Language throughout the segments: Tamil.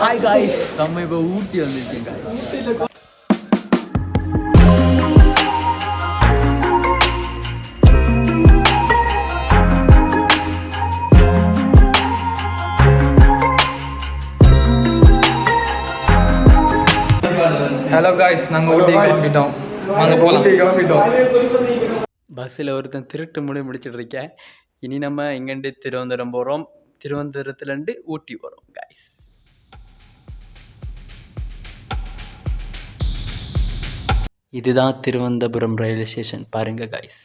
ஹாய் காய்ஸ், நம்ம இப்போ ஊட்டி வந்துருக்கீங்க. ஹலோ காய்ஸ், நாங்கள் ஊட்டி கிளம்பிட்டோம். வாங்க போகலாம். கிளம்பிட்டோம். பஸ்ஸில் ஒருத்தன் திருட்டு முடிச்சுட்டு இருக்கேன். இனி நம்ம இங்கேருந்து திருவனந்தபுரம் போகிறோம். திருவனந்தபுரத்துலேருந்து ஊட்டி போகிறோம் காய்ஸ். இதுதான் திருவனந்தபுரம் ரயில்வே ஸ்டேஷன், பாருங்க காய்ஸ்.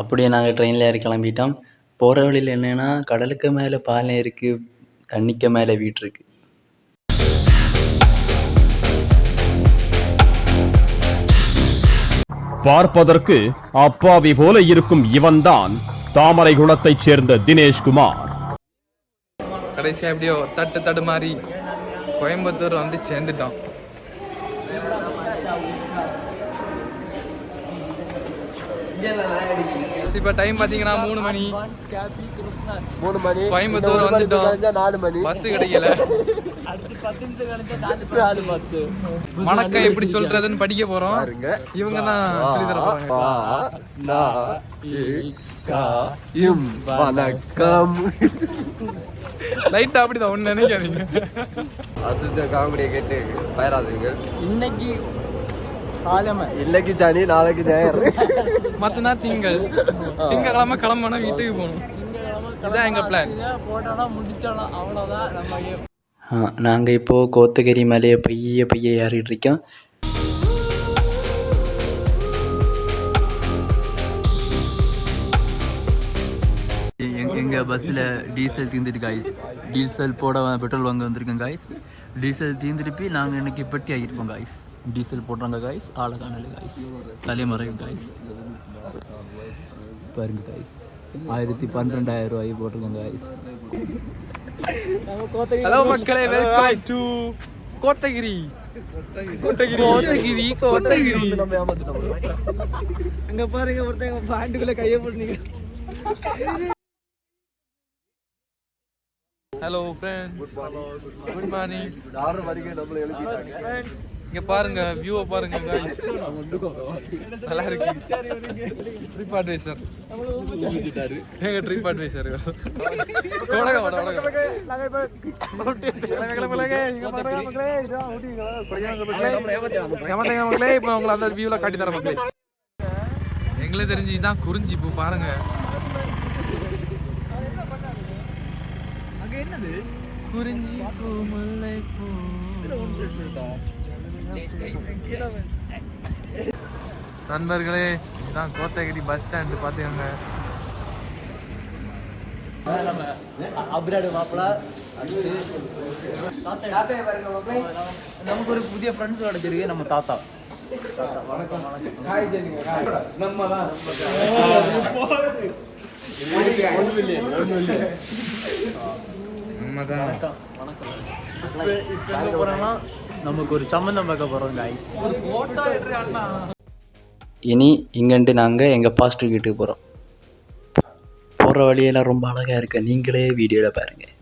அப்படியே நாங்கள் ட்ரெயினில் ஏறி கிளம்பிட்டோம். போகிற வழியில் என்னென்னா, கடலுக்கு மேலே பாலம் இருக்குது, தண்ணிக்கு மேலே வீடு இருக்குது. பார்ப்பதற்கு அப்பாவி போல இருக்கும் இவன்தான் தாமரைகுளத்தைச் சேர்ந்த தினேஷ்குமார். கடைசியாக எப்படியோ தட்டு மாதிரி கோயம்புத்தூர் வந்து சேர்ந்துட்டோம். இப்போ டைம் பார்த்தீங்கன்னா 3 மணி. கோயம்புத்தூர் வந்துட்டோம். 4 மணி பஸ் கிடைக்கல. வணக்கம் எப்படி சொல்றதுன்னு படிக்க போறோம். இவங்க தான் சொல்லி தர வணக்கம். லைட்டா அப்படிதான் ஒண்ணு நினைக்காதீங்க. அசுத்த காமெடியை கேட்டு பயராதீங்க. இன்னைக்கு சனி, நாளைக்கு ஞாயிறு, மத்தனா திங்கள். திங்கக்கிழமை கிளம்பணும், வீட்டுக்கு போகணும். இதான் எங்க பிளான். நாங்கள் இப்போது கோத்தகிரி மலையை பைய ஏறிட்டு இருக்கோம். எங்கள் பஸ்ஸில் டீசல் தீர்ந்துட்டு காய்ஸ். டீசல் போட பெட்ரோல் வாங்க வந்திருக்கோம் காய்ஸ். டீசல் தீர்ந்துருப்பி நாங்கள் இன்னைக்கு பெட்டி ஆகியிருப்போம் காய்ஸ். டீசல் போடுறாங்க காய்ஸ், ஆளை காணல காய்ஸ், தலைமுறை காய்ஸ். பாருங்க காய்ஸ், 12,000 ரூபாய் போட்டிருக்கோம் காய்ஸ். ஹலோ மக்களே, வெல்கம் டு கோத்தகிரி. அங்க பாருங்க, ஒருத்தங்க பாண்டுக்குள்ள கையை போட்டுனீங்க. Hello friends, good morning. 6 மணிக்கு நம்மள எழுப்பிட்டாங்க. இங்க பாருங்க, வியூவை பாருங்க गाइस, நல்லா இருக்கு. ட்ரிப் அட்வைசர் எங்க ட்ரிப் அட்வைசர் ஓடங்க நாங்க இப்ப இப்போ உங்களை அந்த வியூல காட்டி தர மக்களே. எங்களே தெரிஞ்சு இதான் குறிஞ்சி பூ பாருங்க. அங்க என்னது? குறிஞ்சி பூ, முல்லை பூ. நண்பர்களே, இதான் கோத்தகிரி பஸ் ஸ்டாண்டு பார்த்துக்கோங்க. நமக்கு ஒரு புதிய ஃப்ரெண்ட்ஸ் கிடைச்சிருக்கு, நம்ம தாத்தா. வணக்கம். நமக்கு ஒரு சம்பந்தம் பார்க்க போகிறோம் காய்ஸ். இனி இங்கேண்டு நாங்கள் எங்கள் பாஸ்டர் வீட்டுக்கு போகிறோம். போகிற வழியெல்லாம் ரொம்ப அழகாக இருக்கு, நீங்களே வீடியோவில் பாருங்கள்.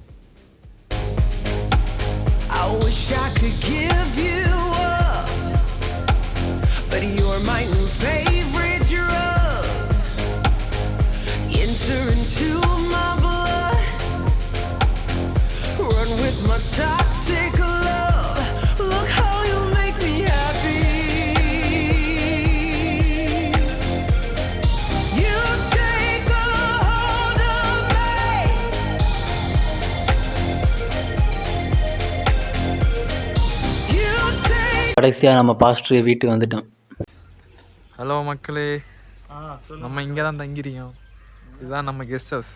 கடைசியாக நம்ம பாஸ்டர் வீட்டுக்கு வந்துட்டோம். ஹலோ மக்களே, நம்ம இங்கே தான் தங்கிருக்கோம். இதுதான் நம்ம guest house,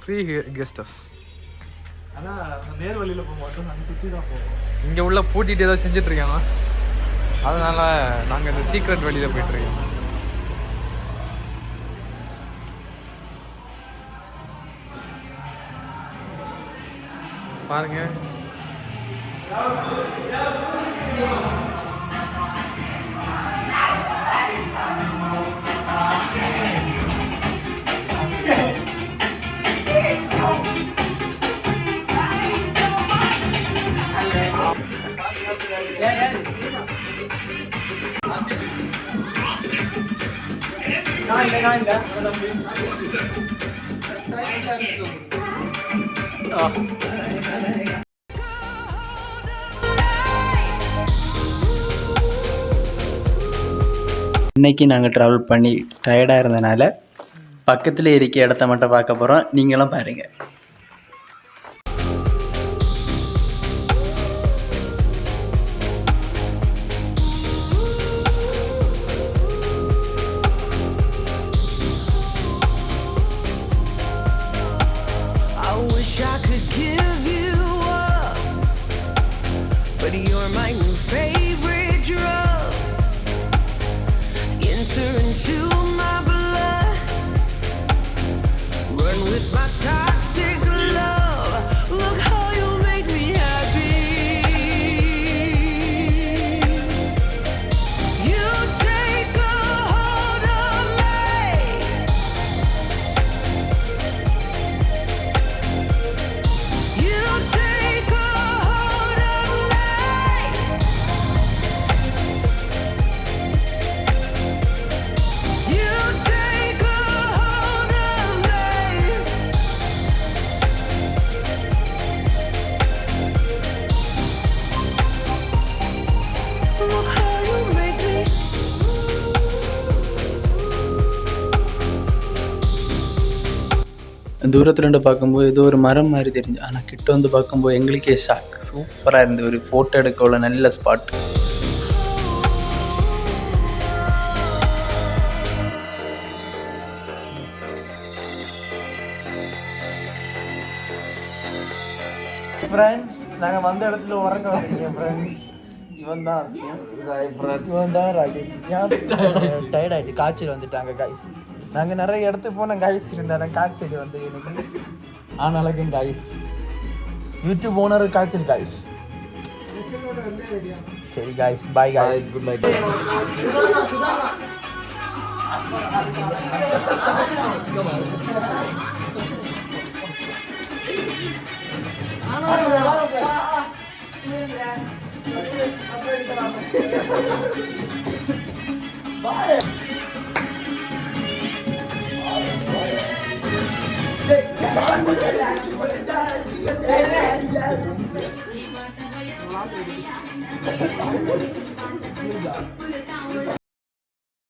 free guest house. இங்கே உள்ள பூட்டிட்டு ஏதோ செஞ்சிட்ருக்காங்க, அதனால நாங்கள் இந்த சீக்ரெட் வழியில் போயிட்டுருக்கோம். பாருங்க. இன்னைக்கு நாங்கள் ட்ராவல் பண்ணி டயர்டாக இருந்தனால பக்கத்தில் இருக்க இடத்த மட்டும் பார்க்க போகிறோம். நீங்களும் பாருங்கள். Wish I could give you up, but you're my new favorite drug. Enter into my blood, run with my toxic love. Look how you make me happy. You take a hold of me. You take a hold of me. You take a hold of me. Look how you make me. தூரத்துல இருந்து பார்க்கும்போது ஏதோ ஒரு மரம் மாதிரி தெரிஞ்சு, ஆனால் கிட்ட வந்து பார்க்கும்போது எங்களுக்கே ஷாக். சூப்பராக இருந்து ஒரு ஃபோட்டோ எடுக்க உள்ள நல்ல ஸ்பாட். ஃப்ரெண்ட்ஸ், நாங்கள் வந்த இடத்துல உறங்க வந்தீங்க ஃப்ரெண்ட்ஸ். இவன் தான் இவன் தான் ராகேஷ். டயர்ட் ஆகிட்டு காய்ச்சல் வந்துட்டாங்க காய்ஸ். நாங்கள் நிறைய இடத்துக்கு போனோம் காய்ஸ், இருந்தாலும் காய்ச்சல் வந்து எனக்கு ஆனாலும் காய்ஸ் யூடியூப் ஓனர் காய்ச்சல் காய்ஸ். சரி guys, bye guys, good night.